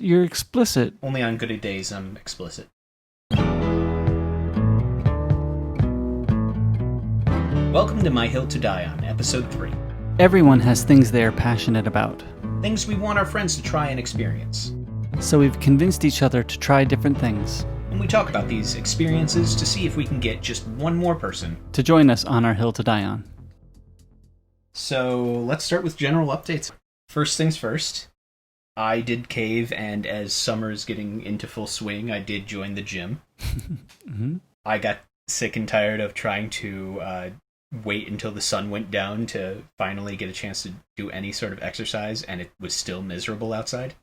You're explicit. Only on good days I'm explicit. Welcome to My Hill to Die On, Episode 3. Everyone has things they are passionate about. Things we want our friends to try and experience. So we've convinced each other to try different things. And we talk about these experiences to see if we can get just one more person to join us on our hill to die on. So let's start with general updates. First things first, I did cave, and as summer is getting into full swing, I did join the gym. Mm-hmm. I got sick and tired of trying to wait until the sun went down to finally get a chance to do any sort of exercise, and it was still miserable outside.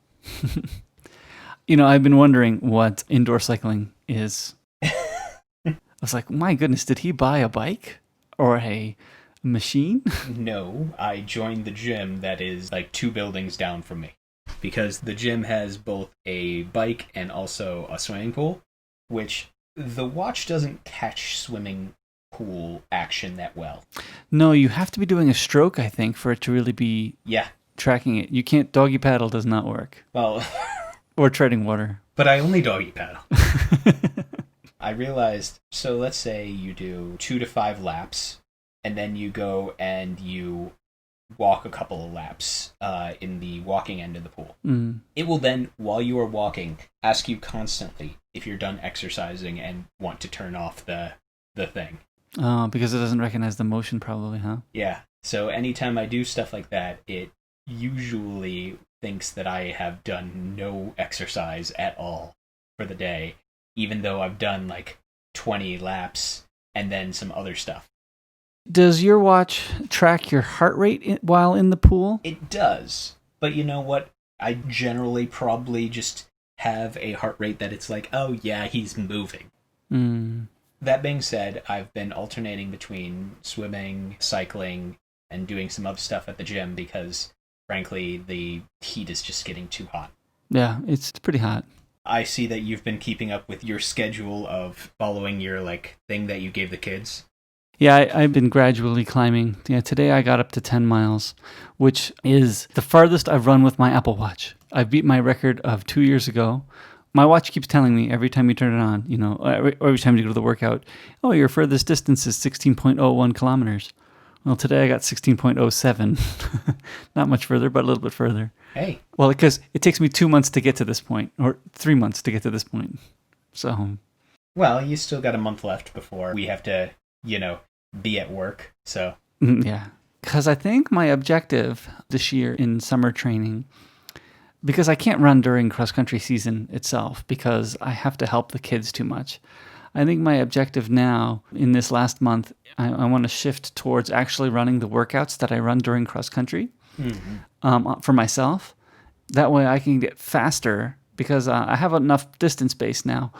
I've been wondering what indoor cycling is. I was like, my goodness, did he buy a bike or a machine? No, I joined the gym that is like 2 buildings down from me, because the gym has both a bike and also a swimming pool, which the watch doesn't catch swimming pool action that well. No, you have to be doing a stroke, I think, for it to really be tracking it. You can't, doggy paddle does not work. Well... or treading water. But I only doggy paddle. I realized, so let's say you do 2 to 5 laps, and then you go and you walk a couple of laps in the walking end of the pool. Mm. It will then, while you are walking, ask you constantly if you're done exercising and want to turn off the thing. Oh, because it doesn't recognize the motion probably, huh? Yeah. So anytime I do stuff like that, it usually thinks that I have done no exercise at all for the day, even though I've done like 20 laps and then some other stuff. Does your watch track your heart rate while in the pool? It does. But you know what? I generally probably just have a heart rate that it's like, oh yeah, he's moving. Mm. That being said, I've been alternating between swimming, cycling, and doing some other stuff at the gym because frankly, the heat is just getting too hot. Yeah, it's pretty hot. I see that you've been keeping up with your schedule of following your thing that you gave the kids. Yeah, I've been gradually climbing. Yeah, today I got up to 10 miles, which is the farthest I've run with my Apple Watch. I beat my record of 2 years ago. My watch keeps telling me every time you turn it on, every time you go to the workout, oh, your furthest distance is 16.01 kilometers. Well, today I got 16.07. Not much further, but a little bit further. Hey. Well, because it takes me 2 months to get to this point, or 3 months to get to this point. So. Well, you still got a month left before we have to, be at work, so. Yeah. Because I think my objective this year in summer training, because I can't run during cross-country season itself, because I have to help the kids too much. I think my objective now, in this last month, I want to shift towards actually running the workouts that I run during cross-country for myself. That way I can get faster, because I have enough distance base now.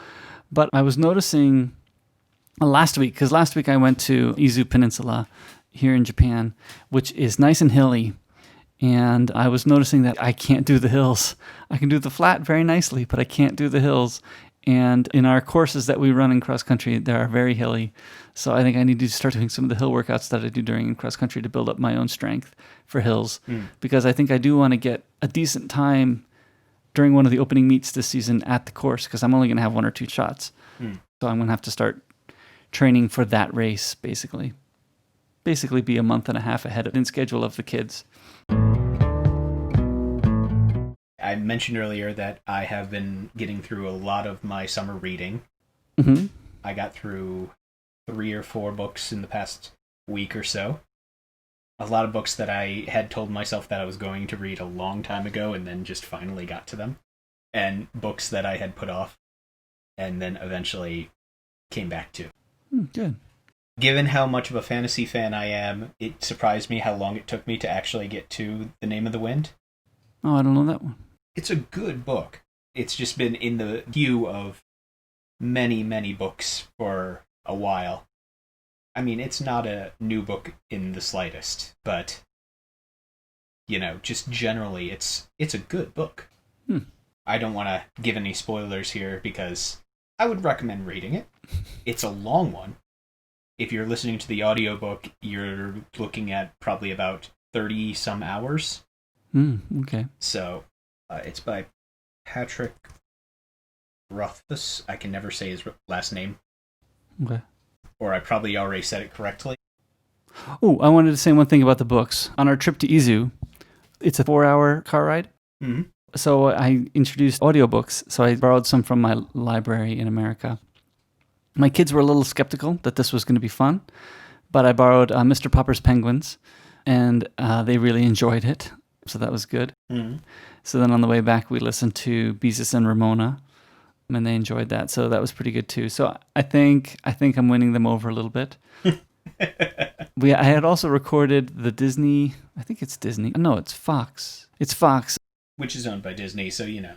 But I was noticing last week I went to Izu Peninsula here in Japan, which is nice and hilly. And I was noticing that I can't do the hills. I can do the flat very nicely, but I can't do the hills. And in our courses that we run in cross-country, they are very hilly. So I think I need to start doing some of the hill workouts that I do during cross-country to build up my own strength for hills. Because I think I do want to get a decent time during one of the opening meets this season at the course, because I'm only going to have 1 or 2 shots. So I'm going to have to start training for that race, basically. Basically be a month and a half ahead in schedule of the kids. I mentioned earlier that I have been getting through a lot of my summer reading. Mm-hmm. I got through 3 or 4 books in the past week or so. A lot of books that I had told myself that I was going to read a long time ago and then just finally got to them. And books that I had put off and then eventually came back to. Good. Given how much of a fantasy fan I am, it surprised me how long it took me to actually get to The Name of the Wind. Oh, I don't know that one. It's a good book. It's just been in the queue of many, many books for a while. I mean, it's not a new book in the slightest, but, just generally, it's a good book. I don't want to give any spoilers here because I would recommend reading it. It's a long one. If you're listening to the audiobook, you're looking at probably about 30-some hours. Okay. So, it's by Patrick Rothfuss. I can never say his last name. Okay. Or I probably already said it correctly. Oh, I wanted to say one thing about the books. On our trip to Izu, it's a 4-hour car ride. Mm-hmm. So I introduced audiobooks. So I borrowed some from my library in America. My kids were a little skeptical that this was going to be fun, but I borrowed Mr. Popper's Penguins, and they really enjoyed it. So that was good. Mm-hmm. So then on the way back, we listened to Beezus and Ramona, and they enjoyed that. So that was pretty good too. So I think I'm winning them over a little bit. I had also recorded the Disney. I think it's Disney. No, it's Fox. It's Fox. Which is owned by Disney, so you know.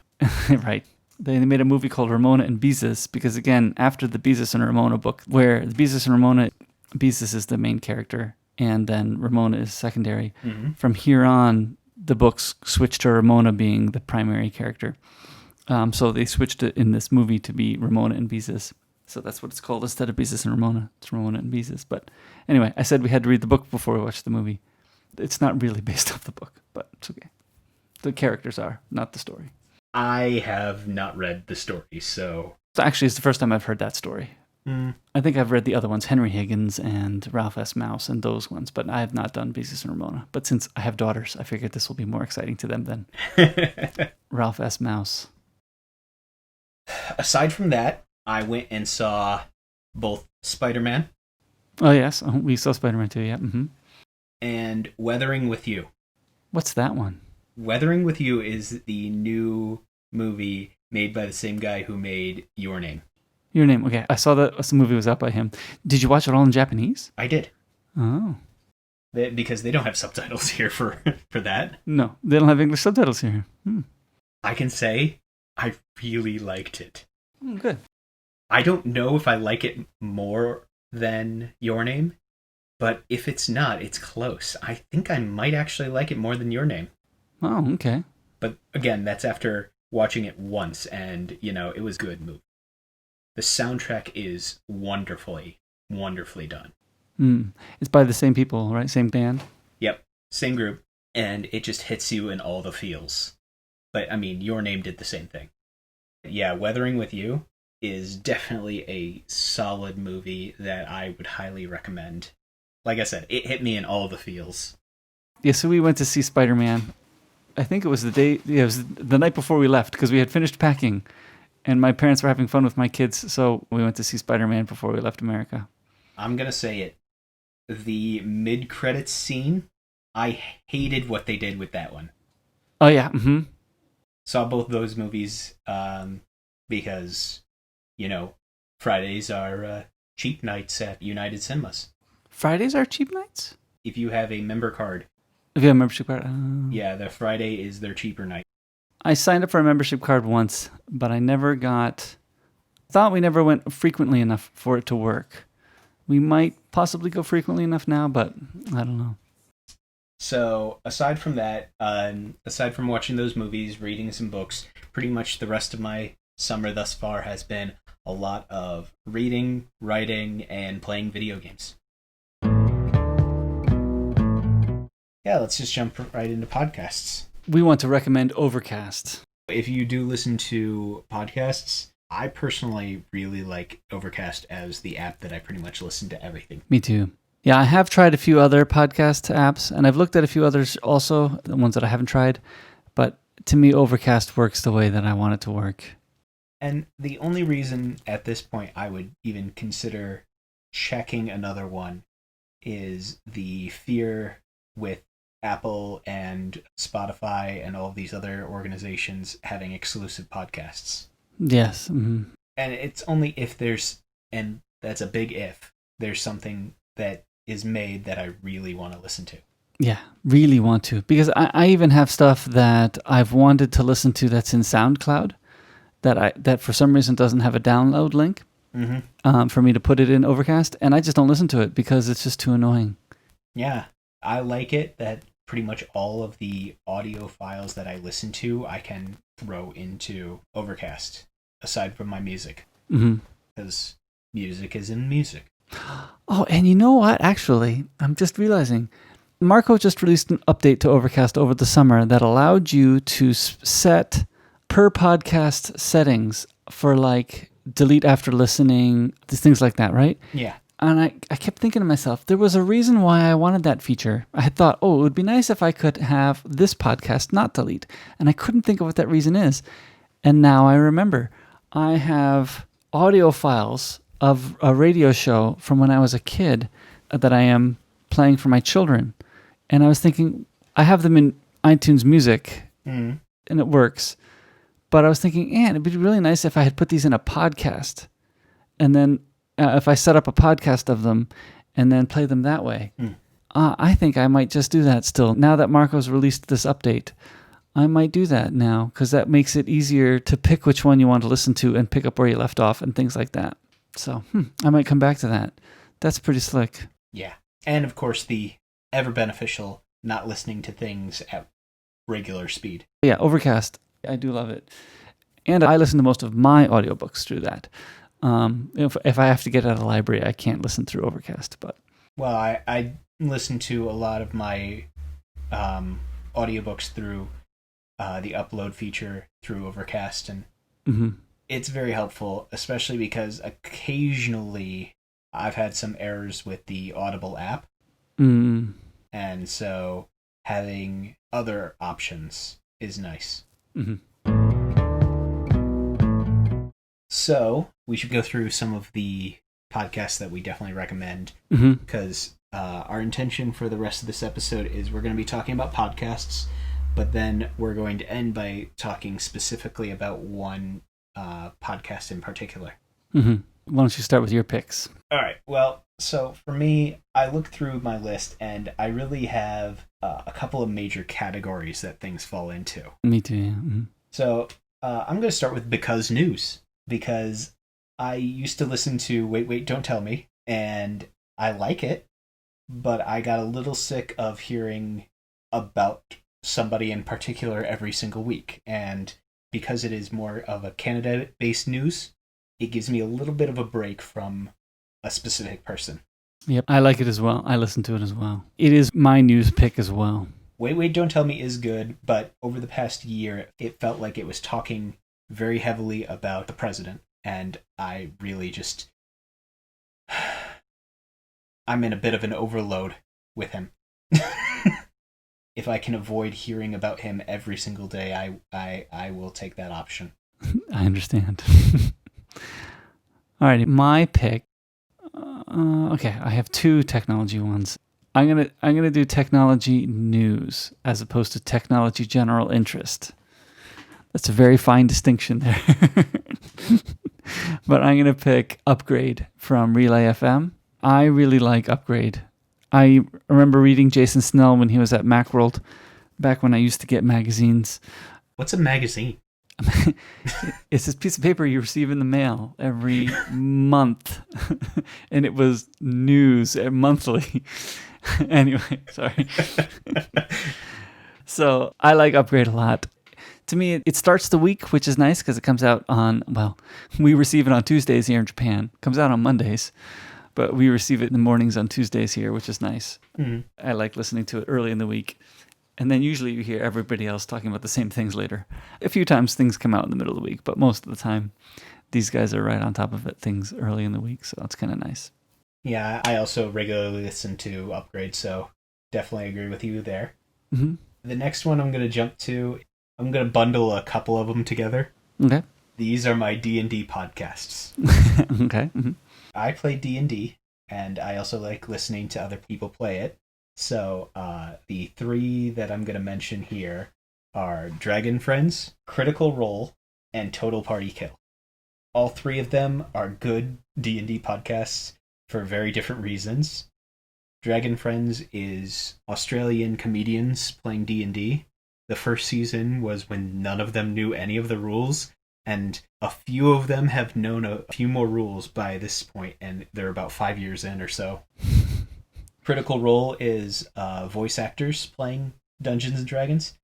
Right. They made a movie called Ramona and Beezus because, again, after the Beezus and Ramona book, where the Beezus and Ramona, Beezus is the main character, and then Ramona is secondary. Mm-hmm. From here on, the books switched to Ramona being the primary character. So they switched it in this movie to be Ramona and Beezus. So that's what it's called instead of Beezus and Ramona. It's Ramona and Beezus. But anyway, I said we had to read the book before we watched the movie. It's not really based off the book, but it's okay. The characters are, not the story. I have not read the story, so... Actually, it's the first time I've heard that story. I think I've read the other ones, Henry Higgins and Ralph S. Mouse and those ones, but I have not done Beezus and Ramona. But since I have daughters, I figured this will be more exciting to them than Ralph S. Mouse. Aside from that, I went and saw both Spider-Man. Oh, yes. We saw Spider-Man too, yeah. Mm-hmm. And Weathering with You. What's that one? Weathering with You is the new movie made by the same guy who made Your Name. Your Name. Okay, I saw that the movie was out by him. Did you watch it all in Japanese? I did. Oh. Because they don't have subtitles here for that. No, they don't have English subtitles here. I can say I really liked it. Good. I don't know if I like it more than Your Name, but if it's not, it's close. I think I might actually like it more than Your Name. Oh, okay. But again, that's after watching it once, and, it was a good movie. The soundtrack is wonderfully, wonderfully done. It's by the same people, right? Same band? Yep, same group, and it just hits you in all the feels. But, Your Name did the same thing. Yeah, Weathering with You is definitely a solid movie that I would highly recommend. Like I said, it hit me in all the feels. Yeah, so we went to see Spider-Man. I think it was it was the night before we left because we had finished packing and my parents were having fun with my kids, so we went to see Spider-Man before we left America. I'm going to say it. The mid-credits scene, I hated what they did with that one. Oh, yeah. Mm-hmm. Saw both those movies because, Fridays are cheap nights at United Cinemas. Fridays are cheap nights? If you have a member card. If you have a membership card? Yeah, the Friday is their cheaper night. I signed up for a membership card once, but I thought we never went frequently enough for it to work. We might possibly go frequently enough now, but I don't know. So, aside from that, aside from watching those movies, reading some books, pretty much the rest of my summer thus far has been a lot of reading, writing, and playing video games. Yeah, let's just jump right into podcasts. We want to recommend Overcast. If you do listen to podcasts, I personally really like Overcast as the app that I pretty much listen to everything. Me too. Yeah, I have tried a few other podcast apps, and I've looked at a few others also, the ones that I haven't tried, but to me, Overcast works the way that I want it to work. And the only reason at this point I would even consider checking another one is the fear with Apple and Spotify and all of these other organizations having exclusive podcasts. Yes. Mm-hmm. And it's only if and that's a big if, there's something that is made that I really want to listen to. Yeah, really want to. Because I even have stuff that I've wanted to listen to that's in SoundCloud that for some reason doesn't have a download link for me to put it in Overcast. And I just don't listen to it because it's just too annoying. Yeah, I like it that pretty much all of the audio files that I listen to, I can throw into Overcast, aside from my music. Because music is in music. Oh, and you know what? Actually, I'm just realizing, Marco just released an update to Overcast over the summer that allowed you to set per podcast settings for like delete after listening, things like that, right? Yeah. And I kept thinking to myself, there was a reason why I wanted that feature. I had thought, oh, it would be nice if I could have this podcast not delete. And I couldn't think of what that reason is. And now I remember. I have audio files of a radio show from when I was a kid that I am playing for my children. And I was thinking, I have them in iTunes Music, and it works. But I was thinking, it'd be really nice if I had put these in a podcast. And then if I set up a podcast of them and then play them that way. I think I might just do that still. Now that Marco's released this update, I might do that now because that makes it easier to pick which one you want to listen to and pick up where you left off and things like that. So I might come back to that. That's pretty slick. Yeah. And of course, the ever beneficial not listening to things at regular speed. Yeah, Overcast. I do love it. And I listen to most of my audiobooks through that. If I have to get out of the library, I can't listen through Overcast. But well, I listen to a lot of my audiobooks through the upload feature through Overcast, and it's very helpful, especially because occasionally I've had some errors with the Audible app, and so having other options is nice. So we should go through some of the podcasts that we definitely recommend, because our intention for the rest of this episode is we're going to be talking about podcasts, but then we're going to end by talking specifically about one podcast in particular. Why don't you start with your picks? All right. Well, so for me, I looked through my list, and I really have a couple of major categories that things fall into. Me too, yeah. So I'm going to start with Because News, because I used to listen to Wait, Don't Tell Me, and I like it, but I got a little sick of hearing about somebody in particular every single week. And because it is more of a Canada-based news, it gives me a little bit of a break from a specific person. Yep, I like it as well. I listen to it as well. It is my news pick as well. Wait, Don't Tell Me is good, but over the past year, it felt like it was talking very heavily about the president, and I really just... I'm in a bit of an overload with him. If I can avoid hearing about him every single day, I will take that option. I understand. Alrighty, my pick. Okay, I have two technology ones. I'm gonna do technology news as opposed to technology general interest. That's a very fine distinction there. But I'm gonna pick Upgrade from Relay FM. I really like Upgrade. I remember reading Jason Snell when he was at Macworld, back when I used to get magazines. What's a magazine? It's this piece of paper you receive in the mail every month. And it was news monthly. Anyway, sorry. So I like Upgrade a lot. To me, it starts the week, which is nice because it comes out on, well, we receive it on Tuesdays here in Japan. It comes out on Mondays, but we receive it in the mornings on Tuesdays here, which is nice. I like listening to it early in the week. And then usually you hear everybody else talking about the same things later. A few times things come out in the middle of the week, but most of the time these guys are right on top of it, things early in the week, so it's kind of nice. Yeah, I also regularly listen to Upgrade, so definitely agree with you there. The next one I'm going to jump to, I'm going to bundle a couple of them together. Okay. These are my D&D podcasts. Okay. I play D&D, and I also like listening to other people play it. So the three that I'm going to mention here are Dragon Friends, Critical Role, and Total Party Kill. All three of them are good D&D podcasts for very different reasons. Dragon Friends is Australian comedians playing D&D. The first season was when none of them knew any of the rules, and a few of them have known a few more rules by this point, and they're about 5 years in or so. Critical Role is voice actors playing Dungeons and Dragons,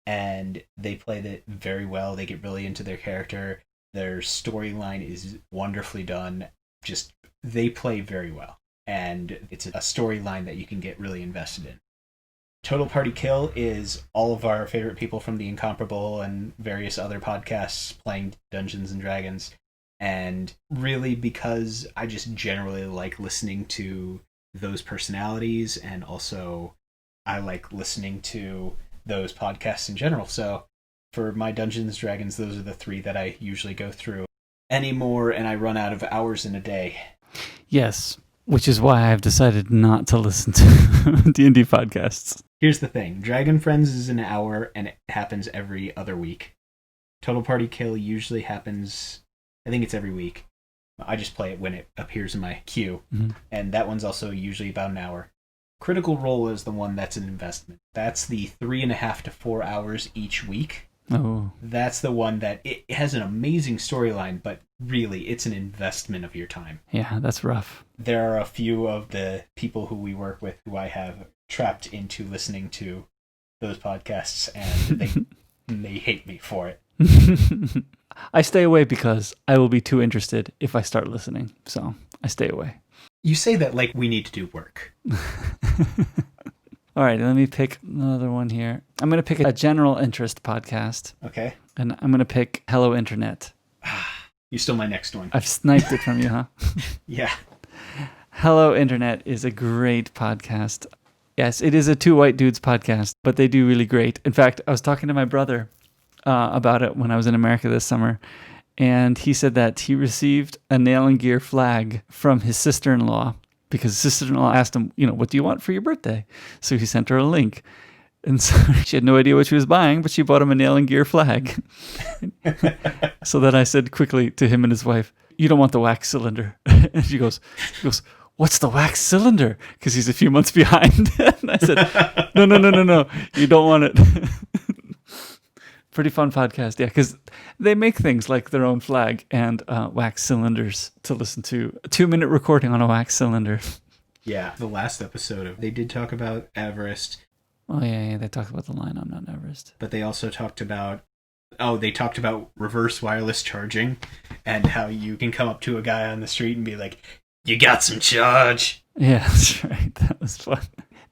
and they play that very well. They get really into their character. Their storyline is wonderfully done. Just, they play very well, and it's a storyline that you can get really invested in. Total Party Kill is all of our favorite people from The Incomparable and various other podcasts playing Dungeons and Dragons. And really because I just generally like listening to those personalities, and also I like listening to those podcasts in general. So for my Dungeons and Dragons, those are the three that I usually go through anymore, and I run out of hours in a day. Yes, which is why I've decided not to listen to D&D podcasts. Here's the thing. Dragon Friends is an hour, and it happens every other week. Total Party Kill usually happens, I think it's every week. I just play it when it appears in my queue. Mm-hmm. And that one's also usually about an hour. Critical Role is the one that's an investment. That's the 3.5 to 4 hours each week. Oh. That's the one that it has an amazing storyline, but really it's an investment of your time. Yeah, that's rough. There are a few of the people who we work with who I have trapped into listening to those podcasts, and they hate me for it. I stay away because I will be too interested if I start listening, so I stay away. You say that like we need to do work. All right, let me pick another one here. I'm going to pick a general interest podcast. Okay. And I'm going to pick Hello Internet. You stole my next one. I've sniped it from you, huh? Yeah. Hello Internet is a great podcast. Yes, it is a two white dudes podcast, but they do really great. In fact, I was talking to my brother about it when I was in America this summer, and he said that he received a nail and gear flag from his sister-in-law because his sister-in-law asked him, what do you want for your birthday? So he sent her a link. And so she had no idea what she was buying, but she bought him a nail and gear flag. So then I said quickly to him and his wife, you don't want the wax cylinder. And she goes, what's the wax cylinder? Because he's a few months behind. And I said, no, you don't want it. Pretty fun podcast, yeah, because they make things like their own flag and wax cylinders to listen to. A 2-minute recording on a wax cylinder. Yeah, the last episode, they did talk about Everest. Oh, yeah, they talked about the line on Mount Everest. But they also talked about, reverse wireless charging and how you can come up to a guy on the street and be like, you got some charge. Yeah, that's right. That was fun.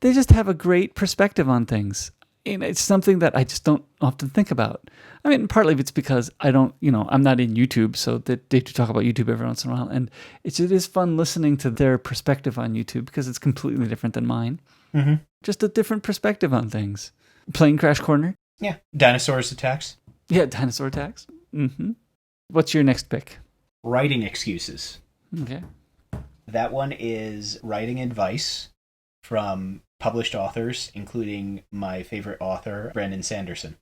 They just have a great perspective on things. And it's something that I just don't often think about. I mean, partly it's because I don't, I'm not in YouTube, so they do talk about YouTube every once in a while. And it is fun listening to their perspective on YouTube because it's completely different than mine. Mm-hmm. Just a different perspective on things. Plane Crash Corner. Yeah. Dinosaurs Attacks. Yeah, Dinosaur Attacks. Mm-hmm. What's your next pick? Writing Excuses. Okay. That one is writing advice from published authors, including my favorite author, Brandon Sanderson.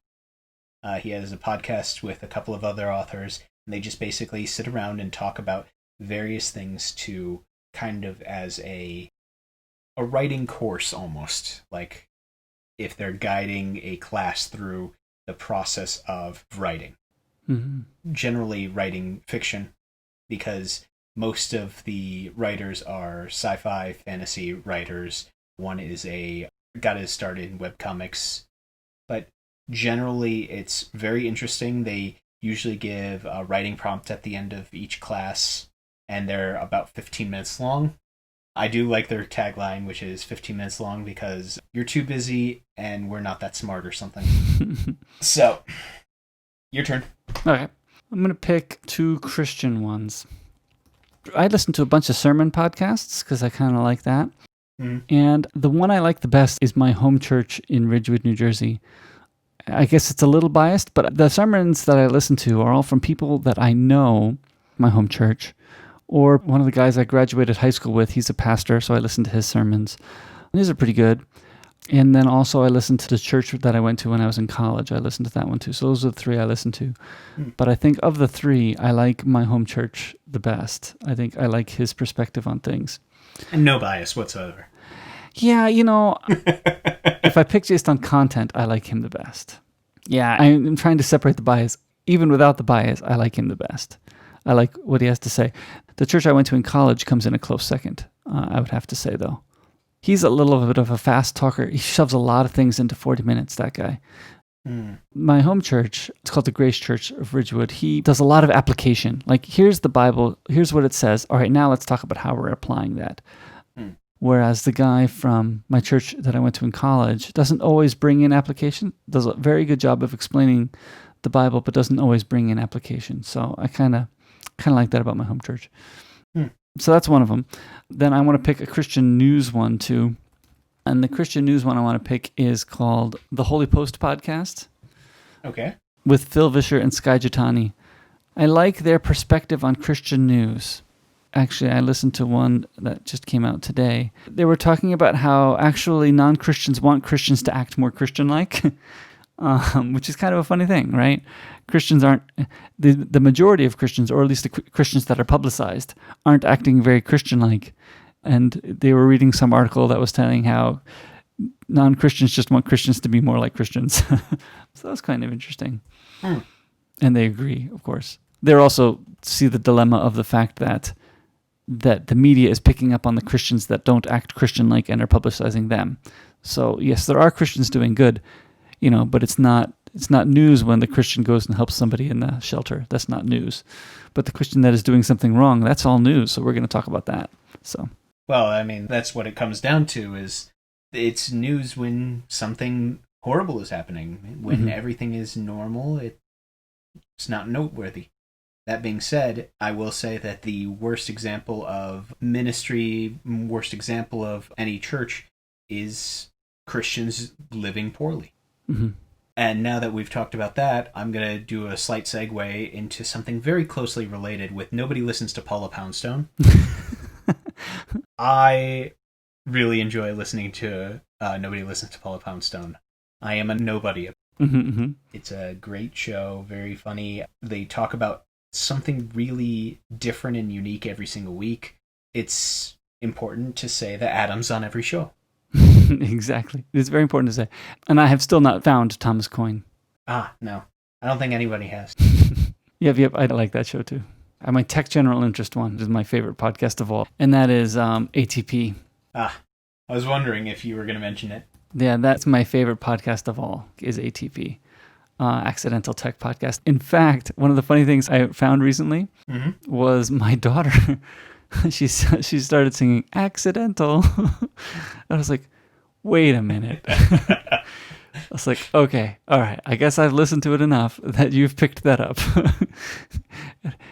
He has a podcast with a couple of other authors, and they just basically sit around and talk about various things to kind of as a writing course almost, like if they're guiding a class through the process of writing. Mm-hmm. Generally writing fiction, because most of the writers are sci-fi, fantasy writers. One is got his start in webcomics, but generally it's very interesting. They usually give a writing prompt at the end of each class, and they're about 15 minutes long. I do like their tagline, which is 15 minutes long because you're too busy and we're not that smart or something. So, your turn. Okay. I'm going to pick 2 Christian ones. I listen to a bunch of sermon podcasts because I kind of like that. And the one I like the best is my home church in Ridgewood, New Jersey. I guess it's a little biased, but the sermons that I listen to are all from people that I know, my home church, or one of the guys I graduated high school with. He's a pastor, so I listen to his sermons. And these are pretty good. And then also I listen to the church that I went to when I was in college. I listened to that one too. So those are the 3 I listen to. But I think of the 3, I like my home church the best. I think I like his perspective on things. And no bias whatsoever. Yeah, if I pick just on content, I like him the best. Yeah, I'm trying to separate the bias. Even without the bias, I like him the best. I like what he has to say. The church I went to in college comes in a close second, I would have to say, though. He's a little bit of a fast talker. He shoves a lot of things into 40 minutes, that guy. My home church, it's called the Grace Church of Ridgewood. He does a lot of application. Like, here's the Bible. Here's what it says. All right, now let's talk about how we're applying that. Whereas the guy from my church that I went to in college doesn't always bring in application, does a very good job of explaining the Bible, but doesn't always bring in application. So I kind of like that about my home church. So that's one of them. Then I want to pick a Christian news one too. And the Christian news one I want to pick is called the Holy Post Podcast. Okay. With Phil Vischer and Sky Jitani. I like their perspective on Christian news. Actually, I listened to one that just came out today. They were talking about how actually non-Christians want Christians to act more Christian-like, which is kind of a funny thing, right? Christians aren't, the majority of Christians, or at least the Christians that are publicized, aren't acting very Christian-like. And they were reading some article that was telling how non-Christians just want Christians to be more like Christians. So that's kind of interesting. And they agree, of course. They also see the dilemma of the fact that the media is picking up on the Christians that don't act Christian-like and are publicizing them. So yes, there are Christians doing good, but it's not news when the Christian goes and helps somebody in the shelter. That's not news. But the Christian that is doing something wrong, that's all news. So we're going to talk about that. So. Well, I mean, that's what it comes down to, is it's news when something horrible is happening. When everything is normal, it's not noteworthy. That being said, I will say that the worst example of ministry, worst example of any church, is Christians living poorly. And now that we've talked about that, I'm going to do a slight segue into something very closely related with Nobody Listens to Paula Poundstone. I really enjoy listening to Nobody Listens to Paula Poundstone. I am a nobody. It's a great show, very funny. They talk about something really different and unique every single week. It's important to say that Adam's on every show. Exactly. It's very important to say. And I have still not found Thomas Coyne. No. I don't think anybody has. Yep. I like that show too. My Tech General Interest one is my favorite podcast of all. And that is ATP. I was wondering if you were going to mention it. Yeah, that's my favorite podcast of all, is ATP. Accidental Tech Podcast. In fact, one of the funny things I found recently was my daughter. She started singing Accidental. I was like, wait a minute. I was like, okay, all right. I guess I've listened to it enough that you've picked that up.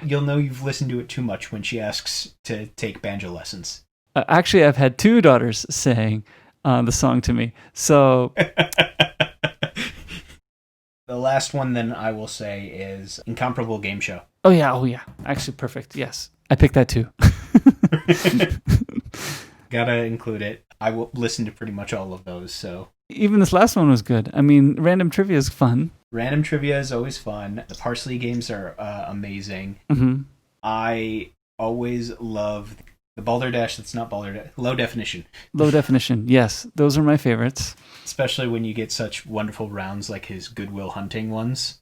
You'll know you've listened to it too much when she asks to take banjo lessons. Actually, I've had two daughters saying the song to me. So... The last one then I will say is Incomparable Game Show. Oh yeah. Actually, perfect. Yes. I picked that too. Gotta include it. I will listen to pretty much all of those, so. Even this last one was good. I mean, random trivia is fun. Random trivia is always fun. The Parsley games are amazing. I always love the Balderdash that's not Balderdash. Low Definition. Low Definition, yes. Those are my favorites. Especially when you get such wonderful rounds like his Goodwill Hunting ones.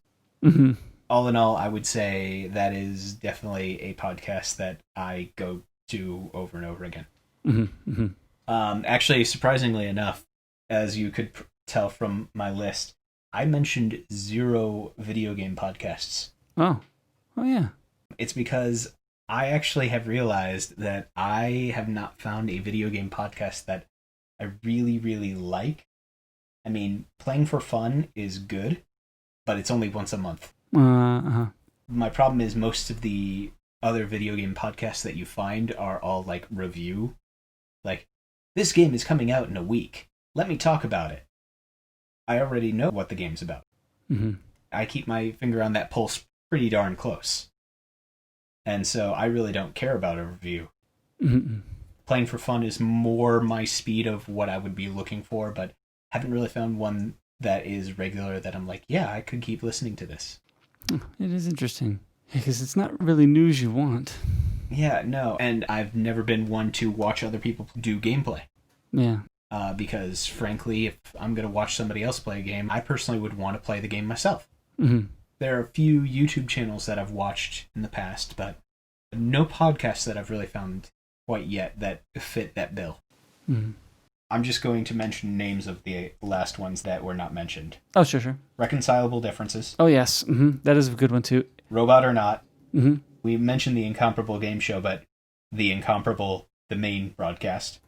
All in all, I would say that is definitely a podcast that I go to over and over again. Actually, surprisingly enough, as you could tell from my list, I mentioned 0 video game podcasts. Oh yeah. It's because I actually have realized that I have not found a video game podcast that I really, really like. I mean, Playing for Fun is good, but it's only once a month. My problem is most of the other video game podcasts that you find are all like review. Like, this game is coming out in a week. Let me talk about it. I already know what the game's about. I keep my finger on that pulse pretty darn close. And so I really don't care about a review. Playing for Fun is more my speed of what I would be looking for, but haven't really found one that is regular that I'm like, yeah, I could keep listening to this. It is interesting. Because it's not really news you want. Yeah, no. And I've never been one to watch other people do gameplay. Yeah. Because, frankly, if I'm going to watch somebody else play a game, I personally would want to play the game myself. There are a few YouTube channels that I've watched in the past, but no podcasts that I've really found quite yet that fit that bill. I'm just going to mention names of the last ones that were not mentioned. Oh, sure. Reconcilable Differences. Oh, yes. That is a good one, too. Robot or Not. We mentioned the Incomparable Game Show, but the Incomparable, the main broadcast.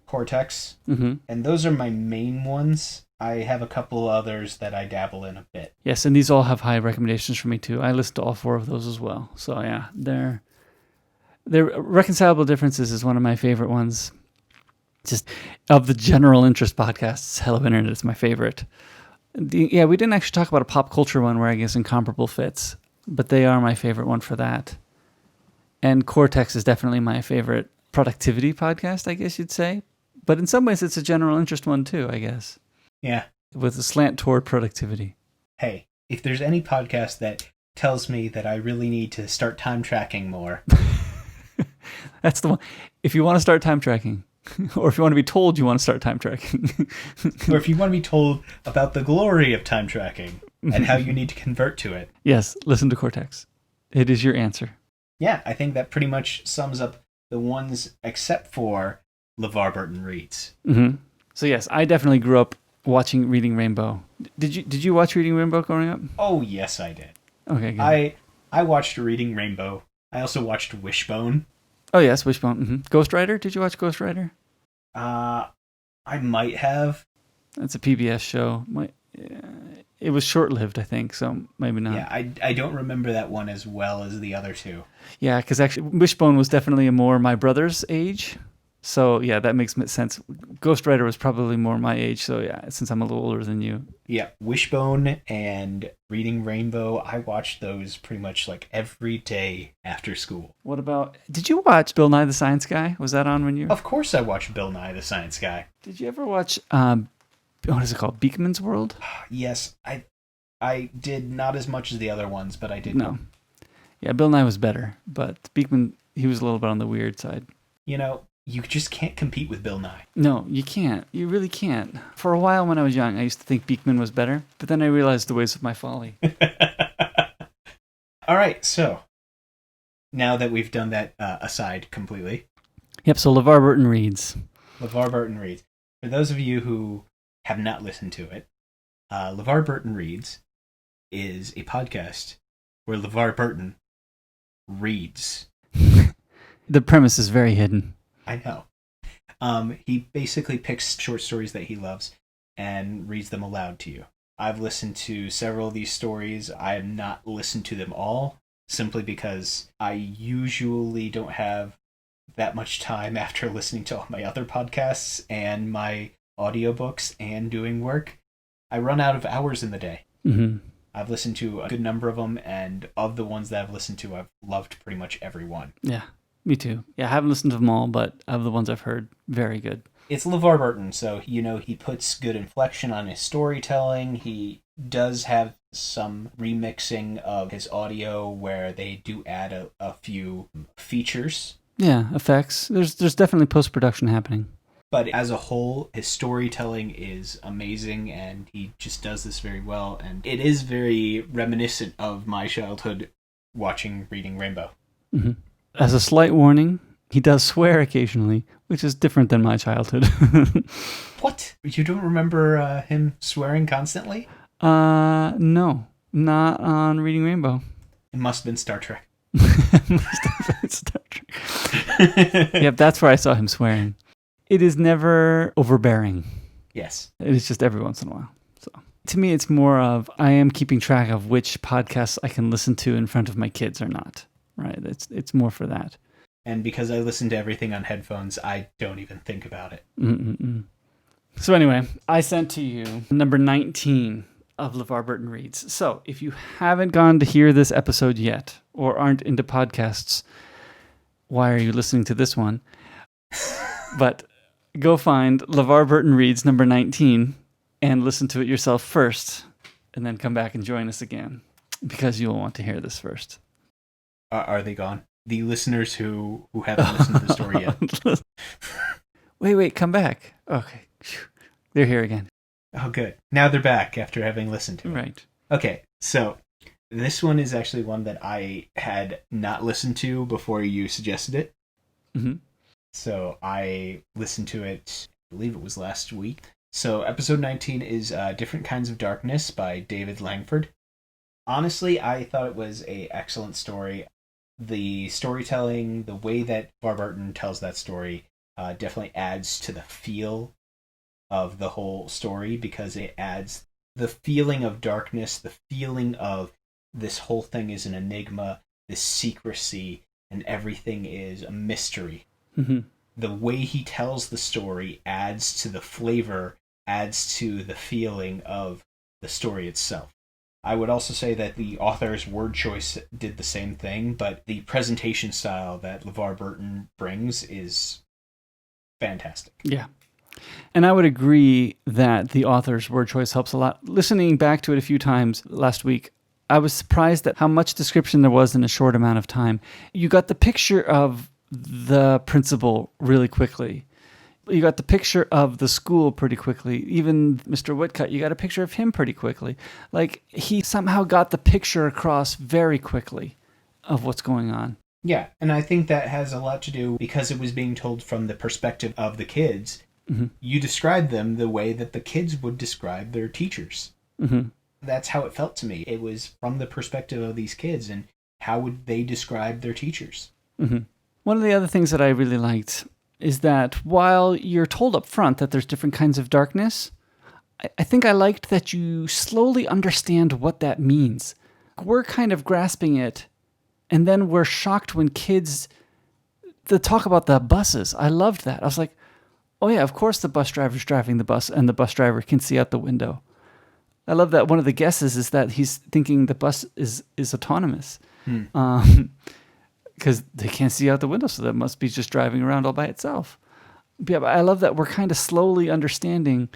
Cortex, Mm-hmm. and those are my main ones. I have a couple others that I dabble in a bit. Yes, and these all have high recommendations for me too. I listen to all 4 of those as well. So yeah, they're Reconcilable Differences is one of my favorite ones. Just of the general interest podcasts, Hello Internet is my favorite. We didn't actually talk about a pop culture one where I guess Incomparable fits, but they are my favorite one for that. And Cortex is definitely my favorite productivity podcast, I guess you'd say. But in some ways, it's a general interest one too, I guess. Yeah. With a slant toward productivity. Hey, if there's any podcast that tells me that I really need to start time tracking more. That's the one. If you want to start time tracking, or if you want to be told you want to start time tracking. Or if you want to be told about the glory of time tracking and how you need to convert to it. Yes, listen to Cortex. It is your answer. Yeah, I think that pretty much sums up the ones except for LeVar Burton Reads. Mm-hmm. So yes, I definitely grew up reading Rainbow. Did you watch Reading Rainbow growing up? Oh, yes, I did. Okay, good. I watched Reading Rainbow. I also watched Wishbone. Oh yes, Wishbone. Mm-hmm. Ghost Rider? Did you watch Ghost Rider? I might have. That's a PBS show. It was short-lived, I think, so maybe not. Yeah, I don't remember that one as well as the other two. Yeah, because actually Wishbone was definitely more my brother's age. So yeah, that makes sense. Ghost Rider was probably more my age, so yeah, since I'm a little older than you. Yeah, Wishbone and Reading Rainbow, I watched those pretty much like every day after school. What about, did you watch Bill Nye the Science Guy? Was that on when you... Of course I watched Bill Nye the Science Guy. Did you ever watch, what is it called, Beakman's World? Yes, I did not as much as the other ones, but I did. No. Yeah, Bill Nye was better, but Beakman, he was a little bit on the weird side. You know, you just can't compete with Bill Nye. No, you can't. You really can't. For a while when I was young, I used to think Beakman was better, but then I realized the ways of my folly. All right, so now that we've done that aside completely. Yep, so LeVar Burton Reads. LeVar Burton Reads. For those of you who have not listened to it, LeVar Burton Reads is a podcast where LeVar Burton reads. The premise is very hidden. I know. He basically picks short stories that he loves and reads them aloud to you. I've listened to several of these stories. I have not listened to them all, simply because I usually don't have that much time after listening to all my other podcasts and my audiobooks and doing work. I run out of hours in the day. Mm-hmm. I've listened to a good number of them, and of the ones that I've listened to, I've loved pretty much every one. Yeah. Me too. Yeah, I haven't listened to them all, but of the ones I've heard, very good. It's LeVar Burton, so, he puts good inflection on his storytelling. He does have some remixing of his audio where they do add a few features. Yeah, effects. There's definitely post-production happening. But as a whole, his storytelling is amazing, and he just does this very well. And it is very reminiscent of my childhood watching Reading Rainbow. Mm-hmm. As a slight warning, he does swear occasionally, which is different than my childhood. What? You don't remember him swearing constantly? No. Not on Reading Rainbow. It must have been Star Trek. Must have been Star Trek. Yep, that's where I saw him swearing. It is never overbearing. Yes. It is just every once in a while. So to me, it's more of I am keeping track of which podcasts I can listen to in front of my kids or not. Right? It's more for that. And because I listen to everything on headphones, I don't even think about it. Mm-mm-mm. So anyway, I sent to you number 19 of LeVar Burton Reads. So if you haven't gone to hear this episode yet or aren't into podcasts, why are you listening to this one? But go find LeVar Burton Reads number 19 and listen to it yourself first, and then come back and join us again, because you'll want to hear this first. Are they gone? The listeners who haven't listened to the story yet. Wait, come back. Okay. They're here again. Oh, good. Now they're back after having listened to it. Right. Okay, so this one is actually one that I had not listened to before you suggested it. Mm-hmm. So I listened to it, I believe it was last week. So episode 19 is Different Kinds of Darkness by David Langford. Honestly, I thought it was an excellent story. The storytelling, the way that LeVar Burton tells that story, definitely adds to the feel of the whole story, because it adds the feeling of darkness, the feeling of this whole thing is an enigma, this secrecy, and everything is a mystery. Mm-hmm. The way he tells the story adds to the flavor, adds to the feeling of the story itself. I would also say that the author's word choice did the same thing, but the presentation style that LeVar Burton brings is fantastic. Yeah. And I would agree that the author's word choice helps a lot. Listening back to it a few times last week, I was surprised at how much description there was in a short amount of time. You got the picture of the principal really quickly. You got the picture of the school pretty quickly. Even Mr. Woodcut, you got a picture of him pretty quickly. Like, he somehow got the picture across very quickly of what's going on. Yeah, and I think that has a lot to do because it was being told from the perspective of the kids. Mm-hmm. You described them the way that the kids would describe their teachers. Mm-hmm. That's how it felt to me. It was from the perspective of these kids, and how would they describe their teachers? Mm-hmm. One of the other things that I really liked is that while you're told up front that there's different kinds of darkness, I think I liked that you slowly understand what that means. We're kind of grasping it, and then we're shocked when kids talk about the buses. I loved that. I was like, oh yeah, of course the bus driver's driving the bus, and the bus driver can see out the window. I love that one of the guesses is that he's thinking the bus is autonomous. Because they can't see out the window, so that must be just driving around all by itself. Yeah, but I love that we're kind of slowly understanding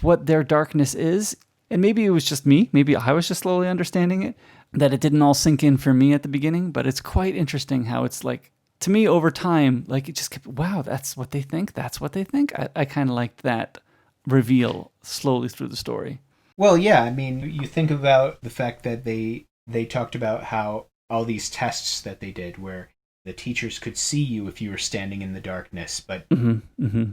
what their darkness is. And maybe it was just me. Maybe I was just slowly understanding it, that it didn't all sink in for me at the beginning. But it's quite interesting how it's like, to me over time, like it just kept, wow, that's what they think. That's what they think. I kind of liked that reveal slowly through the story. Well, yeah, I mean, you think about the fact that they talked about how all these tests that they did where the teachers could see you if you were standing in the darkness, but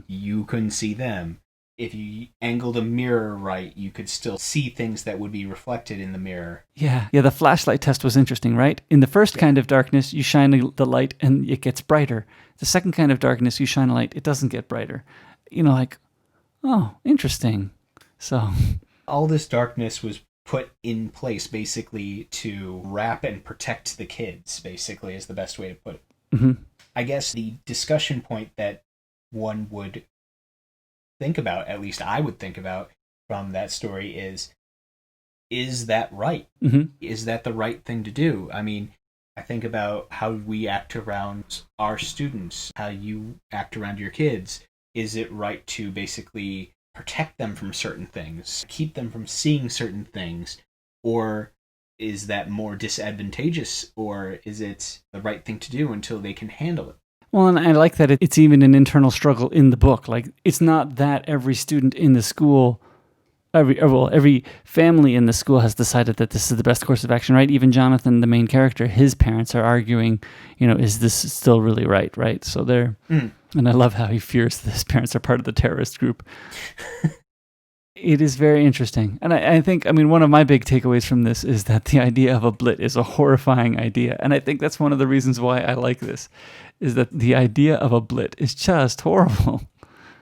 you couldn't see them. If you angled a mirror right, you could still see things that would be reflected in the mirror. Yeah, the flashlight test was interesting, right? In the first kind of darkness, you shine the light and it gets brighter. The second kind of darkness, you shine a light, it doesn't get brighter. Like, oh, interesting. So all this darkness was put in place basically to wrap and protect the kids, basically, is the best way to put it. Mm-hmm. I guess the discussion point that one would think about, at least I would think about from that story, is that right? Mm-hmm. Is that the right thing to do? I mean, I think about how we act around our students, how you act around your kids. Is it right to basically protect them from certain things, keep them from seeing certain things, or is that more disadvantageous, or is it the right thing to do until they can handle it? Well, and I like that it's even an internal struggle in the book. Like, it's not that every student in the school, every family in the school has decided that this is the best course of action, right? Even Jonathan, the main character, his parents are arguing, is this still really right? So they're... And I love how he fears that his parents are part of the terrorist group. It is very interesting. And I think, one of my big takeaways from this is that the idea of a blit is a horrifying idea. And I think that's one of the reasons why I like this, is that the idea of a blit is just horrible.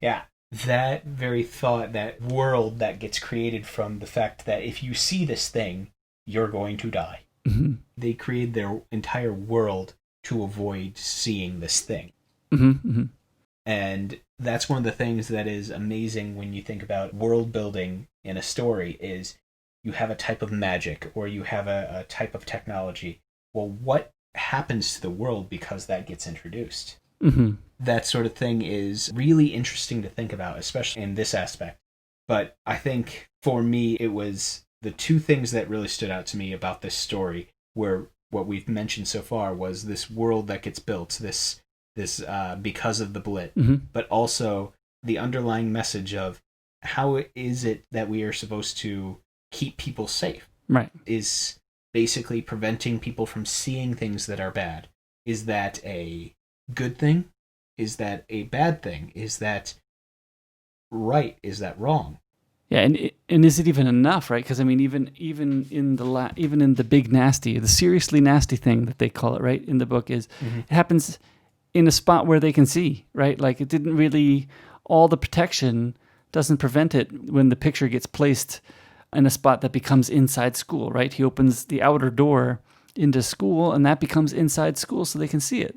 Yeah, that very thought, that world that gets created from the fact that if you see this thing, you're going to die. Mm-hmm. They create their entire world to avoid seeing this thing. Mm-hmm. Mm-hmm. And that's one of the things that is amazing when you think about world building in a story is you have a type of magic or you have a type of technology. Well, what happens to the world because that gets introduced? Mm-hmm. That sort of thing is really interesting to think about, especially in this aspect. But I think for me, it was the two things that really stood out to me about this story were what we've mentioned so far was this world that gets built, this because of the blit, but also the underlying message of how is it that we are supposed to keep people safe? Right. Is basically preventing people from seeing things that are bad. Is that a good thing? Is that a bad thing? Is that right? Is that wrong? Yeah, and is it even enough, right? Because even in the big nasty, the seriously nasty thing that they call it, right, in the book is it happens in a spot where they can see, right? Like it didn't really, all the protection doesn't prevent it when the picture gets placed in a spot that becomes inside school, right? He opens the outer door into school and that becomes inside school so they can see it.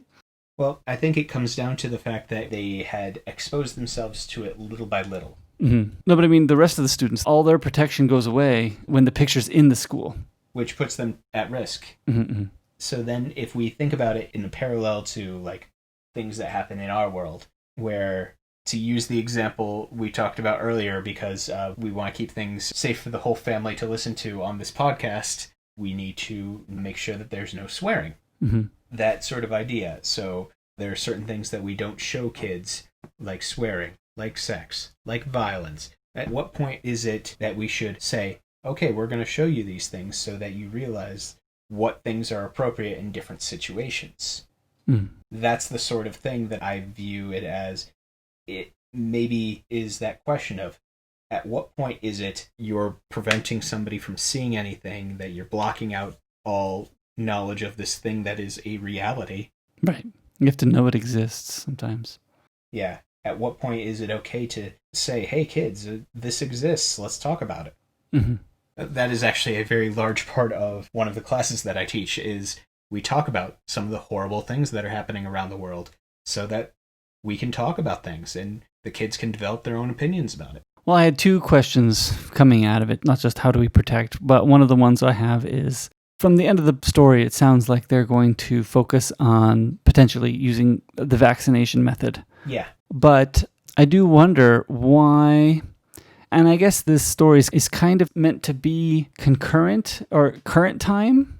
Well, I think it comes down to the fact that they had exposed themselves to it little by little. Mm-hmm. No, but I mean, the rest of the students, all their protection goes away when the picture's in the school. Which puts them at risk. Mm-hmm. So then if we think about it in a parallel to like things that happen in our world, where, to use the example we talked about earlier, because we want to keep things safe for the whole family to listen to on this podcast, we need to make sure that there's no swearing. Mm-hmm. That sort of idea. So there are certain things that we don't show kids, like swearing, like sex, like violence. At what point is it that we should say, okay, we're going to show you these things so that you realize what things are appropriate in different situations? Mm. That's the sort of thing that I view it as. It maybe is that question of, at what point is it you're preventing somebody from seeing anything, that you're blocking out all knowledge of this thing that is a reality? Right. You have to know it exists sometimes. Yeah. At what point is it okay to say, hey kids, this exists, let's talk about it? Mm-hmm. That is actually a very large part of one of the classes that I teach, is we talk about some of the horrible things that are happening around the world so that we can talk about things and the kids can develop their own opinions about it. Well, I had two questions coming out of it, not just how do we protect, but one of the ones I have is, from the end of the story, it sounds like they're going to focus on potentially using the vaccination method. Yeah. But I do wonder why, and I guess this story is kind of meant to be concurrent or current time,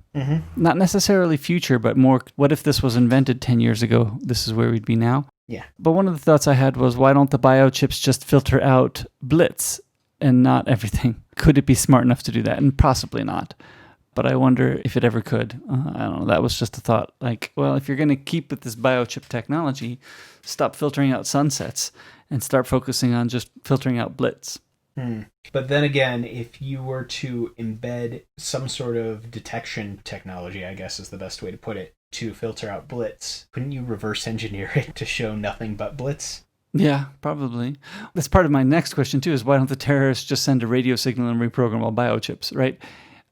not necessarily future, but more, what if this was invented 10 years ago? This is where we'd be now. Yeah. But one of the thoughts I had was, why don't the biochips just filter out blitz and not everything? Could it be smart enough to do that? And possibly not. But I wonder if it ever could. I don't know. That was just a thought. Like, well, if you're going to keep with this biochip technology, stop filtering out sunsets and start focusing on just filtering out blitz. But then again, if you were to embed some sort of detection technology, I guess is the best way to put it, to filter out blitz, couldn't you reverse engineer it to show nothing but blitz? Yeah, probably. That's part of my next question, too, is why don't the terrorists just send a radio signal and reprogram all biochips, right?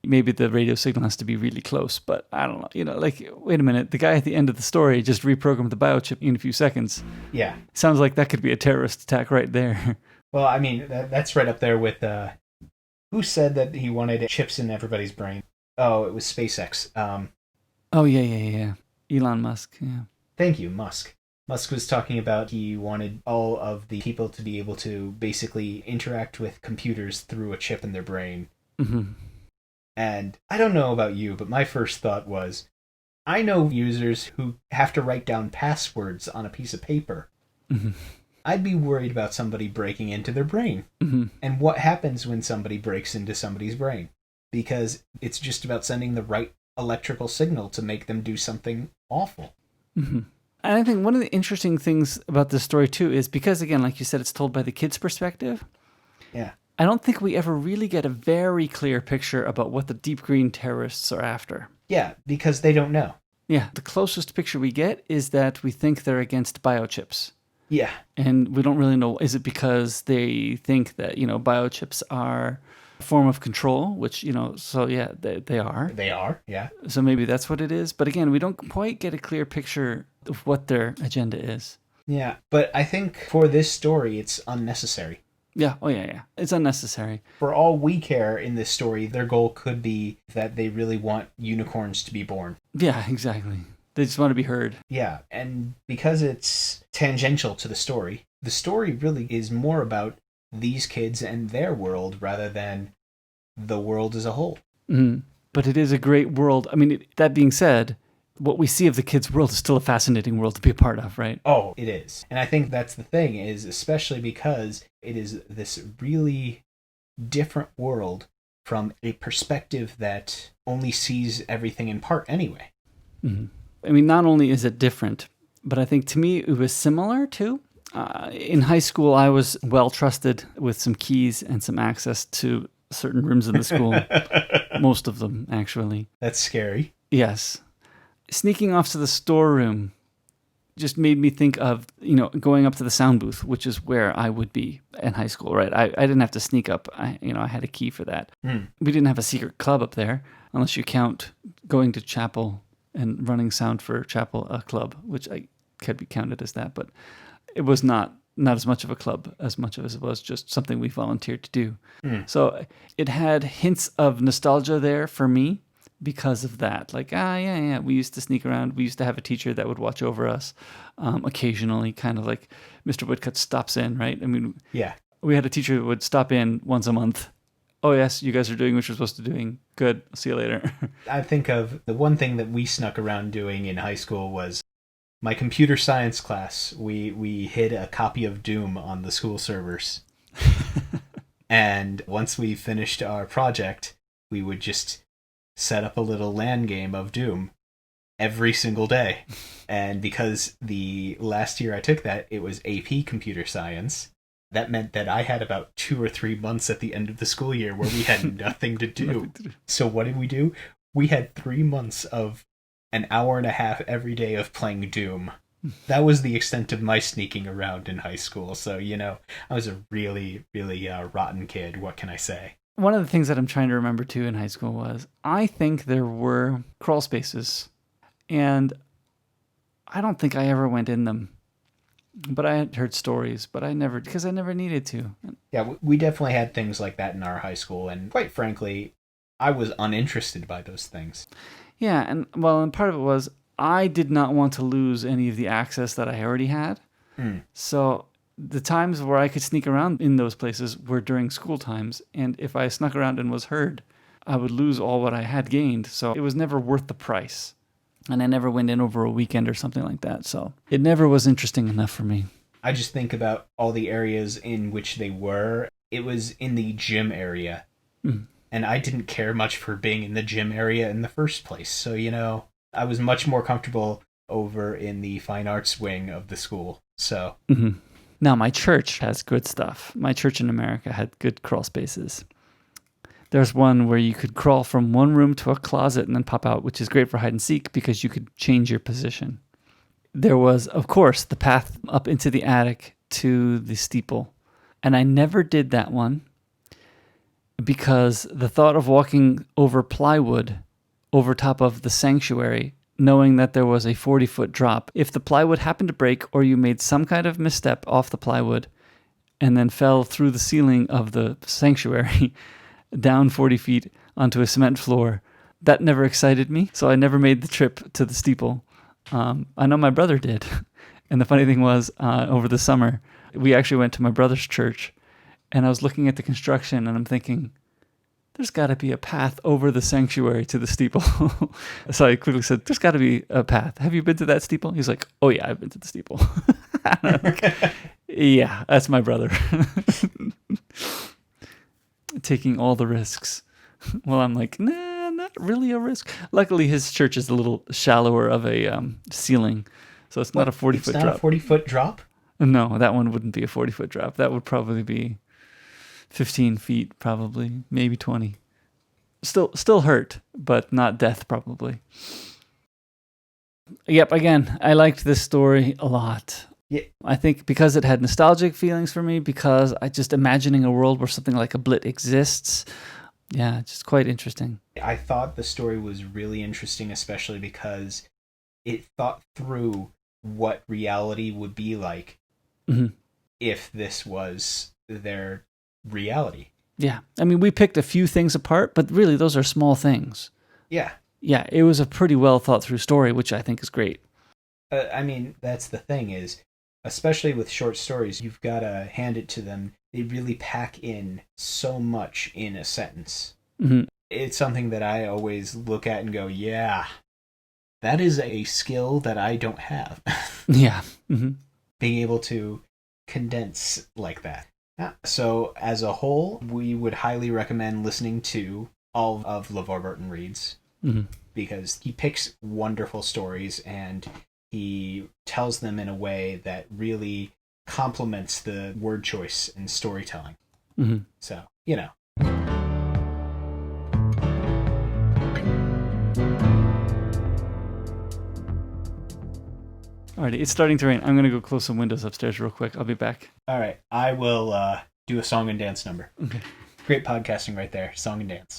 Maybe the radio signal has to be really close, but I don't know. You know, like, wait a minute. The guy at the end of the story just reprogrammed the biochip in a few seconds. Yeah. Sounds like that could be a terrorist attack right there. Well, I mean, that's right up there with, who said that he wanted chips in everybody's brain? Oh, it was SpaceX. Oh, yeah. Elon Musk, yeah. Thank you, Musk. Musk was talking about he wanted all of the people to be able to basically interact with computers through a chip in their brain. Mm-hmm. And I don't know about you, but my first thought was, I know users who have to write down passwords on a piece of paper. Mm-hmm. I'd be worried about somebody breaking into their brain. Mm-hmm. And what happens when somebody breaks into somebody's brain? Because it's just about sending the right electrical signal to make them do something awful. Mm-hmm. And I think one of the interesting things about this story, too, is because, again, like you said, it's told by the kid's perspective. Yeah. I don't think we ever really get a very clear picture about what the deep green terrorists are after. Yeah, because they don't know. Yeah, the closest picture we get is that we think they're against biochips. Yeah. And we don't really know, is it because they think that, biochips are a form of control, which, so yeah, they are. They are, yeah. So maybe that's what it is. But again, we don't quite get a clear picture of what their agenda is. Yeah, but I think for this story, it's unnecessary. Yeah, yeah. It's unnecessary. For all we care in this story, their goal could be that they really want unicorns to be born. Yeah, exactly. They just want to be heard. Yeah, and because it's tangential to the story really is more about these kids and their world rather than the world as a whole. Mm-hmm. But it is a great world. I mean, that being said, what we see of the kids' world is still a fascinating world to be a part of, right? Oh, it is. And I think that's the thing, is especially because it is this really different world from a perspective that only sees everything in part anyway. Mm-hmm. I mean, not only is it different, but I think to me it was similar too. In high school, I was well trusted with some keys and some access to certain rooms in the school. Most of them, actually. That's scary. Yes. Sneaking off to the storeroom just made me think of, going up to the sound booth, which is where I would be in high school, right? I didn't have to sneak up. I had a key for that. We didn't have a secret club up there, unless you count going to chapel and running sound for chapel a club, which I could be counted as that, but it was not as much of a club as much as it was just something we volunteered to do. So it had hints of nostalgia there for me because of that. Like, yeah, we used to sneak around. We used to have a teacher that would watch over us occasionally, kind of like Mr. Woodcut stops in, right? I mean, yeah, we had a teacher who would stop in once a month. Oh, yes, you guys are doing what you're supposed to be doing. Good. I'll see you later. I think of the one thing that we snuck around doing in high school was my computer science class. We hid a copy of Doom on the school servers. And once we finished our project, we would just set up a little LAN game of Doom every single day. And because the last year I took that, it was AP computer science. That meant that I had about 2 or 3 months at the end of the school year where we had nothing to do. So what did we do? We had 3 months of an hour and a half every day of playing Doom. That was the extent of my sneaking around in high school. So, I was a really, really rotten kid. What can I say? One of the things that I'm trying to remember too in high school was I think there were crawl spaces, and I don't think I ever went in them. But I had heard stories, but because I never needed to. Yeah, we definitely had things like that in our high school, and quite frankly, I was uninterested by those things. Yeah, and part of it was I did not want to lose any of the access that I already had. So the times where I could sneak around in those places were during school times, and if I snuck around and was heard, I would lose all what I had gained. So it was never worth the price. And I never went in over a weekend or something like that. So it never was interesting enough for me. I just think about all the areas in which they were. It was in the gym area. And I didn't care much for being in the gym area in the first place. So, I was much more comfortable over in the fine arts wing of the school. So. Now, my church has good stuff. My church in America had good crawl spaces. There's one where you could crawl from one room to a closet and then pop out, which is great for hide and seek because you could change your position. There was, of course, the path up into the attic to the steeple. And I never did that one because the thought of walking over plywood over top of the sanctuary, knowing that there was a 40-foot drop, if the plywood happened to break or you made some kind of misstep off the plywood and then fell through the ceiling of the sanctuary down 40 feet onto a cement floor, that never excited me. So I never made the trip to the steeple. I know my brother did. And the funny thing was, over the summer, we actually went to my brother's church, and I was looking at the construction, and I'm thinking, there's got to be a path over the sanctuary to the steeple. So I quickly said, there's got to be a path. Have you been to that steeple? He's like, oh yeah, I've been to the steeple. Like, yeah, that's my brother. Taking all the risks. Well, I'm like, nah, not really a risk. Luckily, his church is a little shallower of a ceiling, so it's not a 40-foot drop. It's not a 40-foot drop? No, that one wouldn't be a 40-foot drop. That would probably be 15 feet, probably, maybe 20. Still hurt, but not death, probably. Yep, again, I liked this story a lot. Yeah. I think because it had nostalgic feelings for me, because I just imagining a world where something like a Blit exists. Yeah, just quite interesting. I thought the story was really interesting, especially because it thought through what reality would be like if this was their reality. Yeah. I mean, we picked a few things apart, but really those are small things. Yeah. Yeah, it was a pretty well thought through story, which I think is great. I mean, that's the thing is, especially with short stories, you've got to hand it to them. They really pack in so much in a sentence. It's something that I always look at and go, yeah, that is a skill that I don't have. Yeah. Being able to condense like that. So as a whole, we would highly recommend listening to all of LeVar Burton Reads because he picks wonderful stories and he tells them in a way that really complements the word choice and storytelling. So, Alrighty, it's starting to rain. I'm going to go close some windows upstairs real quick. I'll be back. All right. I will do a song and dance number. Okay. Great podcasting right there. Song and dance.